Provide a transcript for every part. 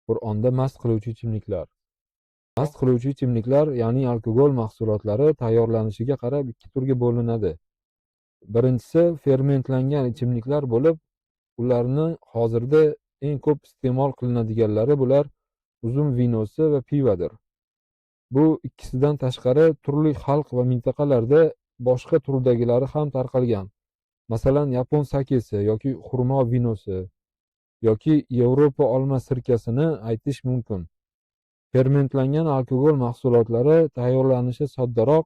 Qur'onda mast qiluvchi ichimliklar. Mast qiluvchi ichimliklar, ya'ni alkogol mahsulotlari tayyorlanishiga qarab ikki turga bo'linadi. Birinchisi fermentlangan ichimliklar bo'lib, ularni hozirda eng ko'p iste'mol qilinadiganlari bular uzum vinosi va pivodir. Bu ikkisidan tashqari turli xalq va mintaqalarda boshqa turdagilari ham tarqalgan. Masalan, yapon sakesi yoki xurmo vinosi yoki Yevropa olma sirkasini aytish mumkin. Fermentlangan alkogol mahsulotlari tayyorlanishi soddaroq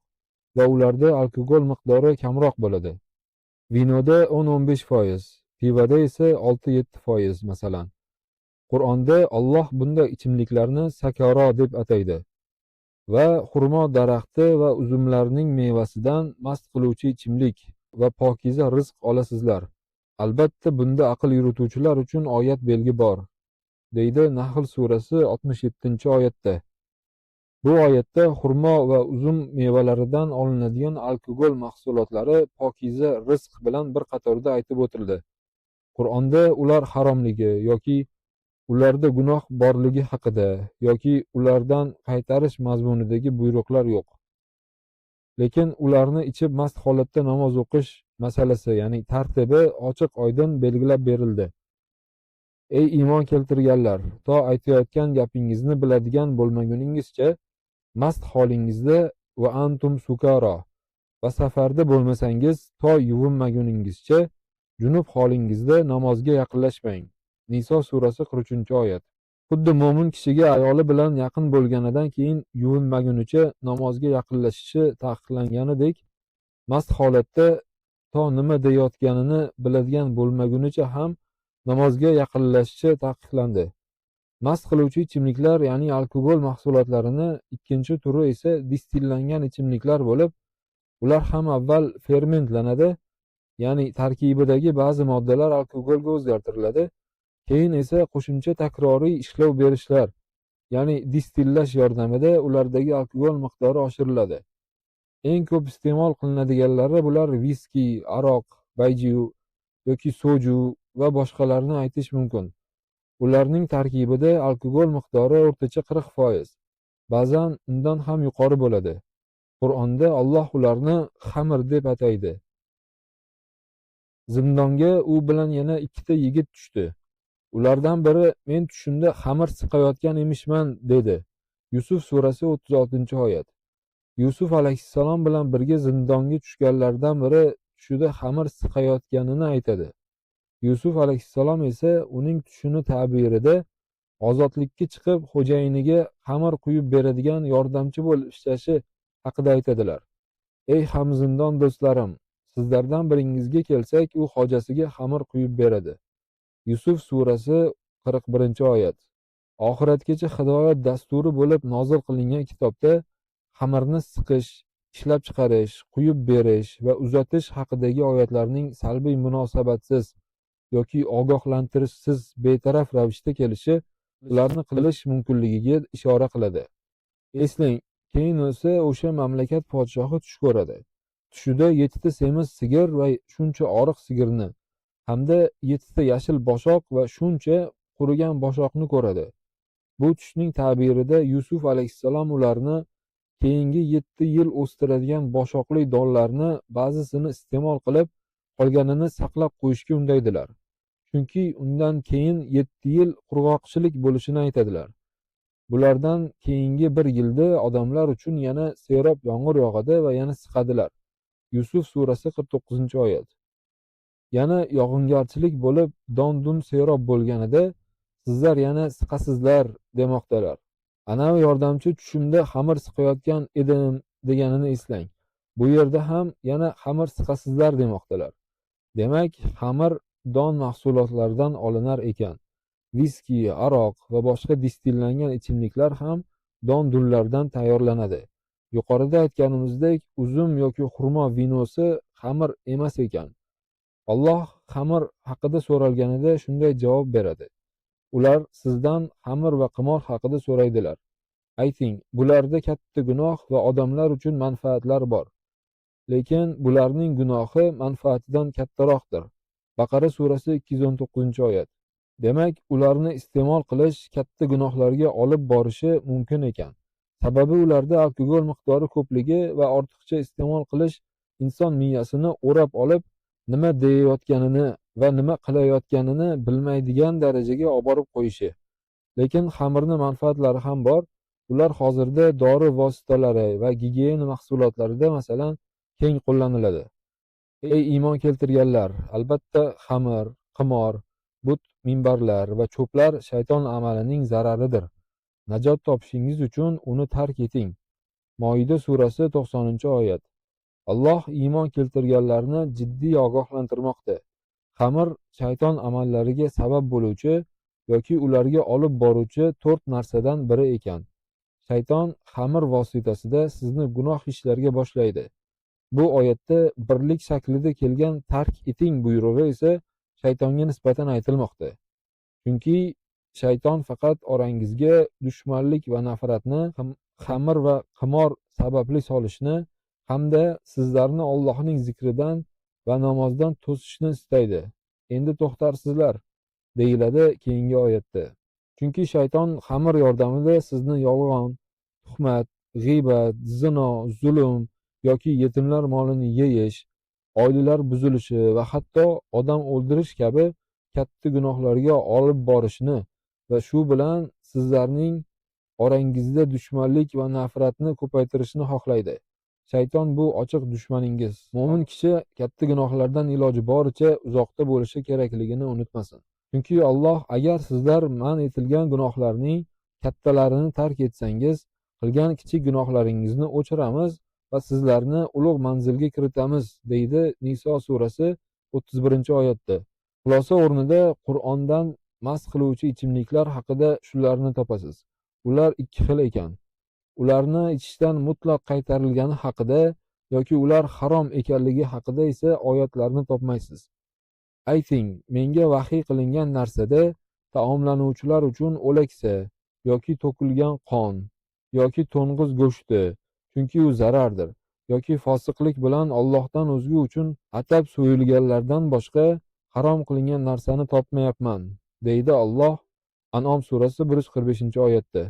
va ularda alkogol miqdori kamroq bo'ladi. Vinoda 10-15%, pivoda esa 6-7% masalan. Qur'onda Alloh bunday ichimliklarni sakaro deb ataydi va xurmo daraxti va uzumlarning mevasidan mast qiluvchi ichimlik va pokiza rizq olasizlar. Albatta bunda aql yurituvchilar uchun oyat belgi bor, deydi Nahl surasi 67-oyatda. Bu oyatda xurmo va uzum mevalaridan olinadigan alkogol mahsulotlari pokiza rizq bilan bir qatorda aytib o'tildi. Qur'onda ular haromligi yoki ularda gunoh borligi haqida yoki ulardan qaytarish mazmunidagi buyruqlar yo'q. Lekin ularni ichib mast holatda namoz o'qish masalasi, ya'ni tartibi ochiq-oydin belgilab berildi. Ey iymon keltirganlar, to aytayotgan gapingizni biladigan bo'lmaguningizcha mast holingizda va antum sukara va safarda bo'lmasangiz to yuvinmaguningizcha junub holingizda namozga yaqinlashmang. Niso surasi 43-oyat. Xuddi mo'min kishiga ayoli bilan yaqin bo'lganidan keyin yuvinmagunicha namozga yaqinlashishi taqiqlanganidek, mast holatda to nima deyotganini biladigan bo'lmagunicha ham namozga yaqinlashishi taqiqlandi. Mast qiluvchi ichimliklar, ya'ni alkogol mahsulotlarini ikkinchi turi esa distillangan ichimliklar bo'lib, ular ham avval fermentlanadi, ya'ni tarkibidagi ba'zi moddalar alkogolga o'zgartiriladi, keyin esa qo'shimcha takroriy ishlov berishlar, ya'ni distillash yordamida ulardagi alkogol miqdori oshiriladi. Eng ko'p iste'mol qilinadiganlari bular viski, aroq, bayju yoki soju va boshqalarni aytish mumkin. Ularning tarkibida alkogol miqdori o'rtacha 40%, ba'zan undan ham yuqori bo'ladi. Qur'onda Alloh ularni xamir deb ataydi. Zindonga u bilan yana ikkita yigit tushdi. Ulardan biri men tushimda xamir siqayotgan emishman dedi. Yusuf surasi 36-oyat. Yusuf alayhissalom bilan birga zindonga tushganlardan biri tushida xamir siqayotganini aytadi. Yusuf alayhissalom esa uning tushini ta'birida ozodlikka chiqib xo'jayiniga xamir quyib beradigan yordamchi bo'lib ishlashi haqida aytadilar. Ey hamzindon do'stlarim, sizlardan biringizga kelsak, u hojasiga xamir quyib beradi. Yusuf surasi 41-oyat. Oxiratgacha hidoyat dasturi bo'lib nozil qilingan kitobda xamirni siqish, ishlab chiqarish, quyib berish va uzatish haqidagi oyatlarning salbiy munosabatsiz yoki ogohlantirishsiz betaraf ravishda kelishi ularni qilish mumkinligiga ishora qiladi. Eslang, keyin esa o'sha mamlakat podshohi tush ko'radi. Tushida 7 semiz sigir va shuncha oriq sigirni hamda 7 yashil boshoq va shuncha qurigan boshoqni ko'radi. Bu tushning ta'birida Yusuf alayhissalom ularni keyingi 7 yil o'stiradigan boshoqli donlarni ba'zisini iste'mol qilib, qolganini saqlab qo'yishga undaydilar. Chunki undan keyin 7 yil qurg'oqchilik bo'lishini aytadilar. Bulardan keyingi 1 yilda odamlar uchun yana serob yomg'ir yog'adi va yana siqadilar. Yusuf surasi 49-oyat. Yana yog'ingarchilik bo'lib, don-dun serob bo'lganida sizlar yana siqasizlar demoqdalar. Anavi yordamchi tushimda xamir siqayotgan edim deganini eslang. Bu yerda ham yana xamir siqasizlar demoqdalar. Demak, xamir don mahsulotlaridan olinar ekan. Viski, aroq va boshqa distillangan ichimliklar ham don-dunlardan tayyorlanadi. Yuqorida aytganimizdek, uzum yoki xurmo vinosi xamir emas ekan. Alloh xamir haqida so'ralganida shunday javob beradi. Ular sizdan xamir va qimor haqida so'raydilar. Ayting, bularda katta gunoh va odamlar uchun manfaatlar bor. Lekin bularning gunohi manfaatidan kattaroqdir. Baqara surasi 219-oyat. Demak, ularni iste'mol qilish katta gunohlarga olib borishi mumkin ekan. Sababi ularda alkogol miqdori ko'pligi va ortiqcha iste'mol qilish inson miyasini o'rab olib, nima deyayotganini va nima qilayotganini bilmaydigan darajaga olib borib qo'yishi. Lekin xamirni manfaatlari ham bor. Ular hozirda dori vositalari va gigiyena mahsulotlarida masalan keng qo'llaniladi. Ey iymon keltirganlar, albatta xamir, qimor, but minbarlar va cho'plar shayton amalining zararidir. Najot topishingiz uchun uni tark eting. Moida surasi 90-oyat. Alloh iymon keltirganlarni jiddiy ogohlantirmoqda. Xamir shayton amallariga sabab bo'luvchi yoki ularga olib boruvchi 4 narsadan biri ekan. Shayton xamir vositasida sizni gunoh ishlarga boshlaydi. Bu oyatda birlik shaklida kelgan tark eting buyrug'i esa shaytonga nisbatan aytilmoqda. Chunki shayton faqat orangizga dushmanlik va nafratni xamir va qimor sababli solishni hamda sizlarni Allohning zikridan va namozdan to'sishni istaydi. Endi to'xtarsizlar, deyiladi keyingi oyatda. Chunki shayton xamir yordamida sizni yolg'on, tuhmat, g'iybat, zino, zulm yoki yetimlar molini yeyish, oilalar buzilishi va hatto odam o'ldirish kabi katta gunohlarga olib borishni va shu bilan sizlarning orangizda dushmanlik va nafratni ko'paytirishni xohlaydi. Shayton bu ochiq dushmaningiz. Mo'min kishi katta gunohlardan iloji boricha uzoqda bo'lishi kerakligini unutmasin. Chunki Alloh agar sizlar man etilgan gunohlarning kattalarini tark etsangiz, qilgan kichik gunohlaringizni o'chiramiz va sizlarni ulug' manzilga kiritamiz, deydi Niso surasi 31-oyatda. Xulosa o'rnida Qur'ondan mast qiluvchi ichimliklar haqida shularni topasiz. Ular ikki xil ekan. Ularni ichishdan mutlaq qaytarilgani haqida yoki ular harom ekanligi haqida esa oyatlarni topmaysiz. Ayting, menga vahiy qilingan narsada taomlanuvchilar uchun o'laksa yoki to'kilgan qon yoki to'ng'iz go'shti, chunki u zarardir, yoki fosiqlik bilan Allohdan o'zga uchun atab so'yilganlardan boshqa harom qilingan narsani topmayapman, deydi Alloh An'om surasi 145-oyatda.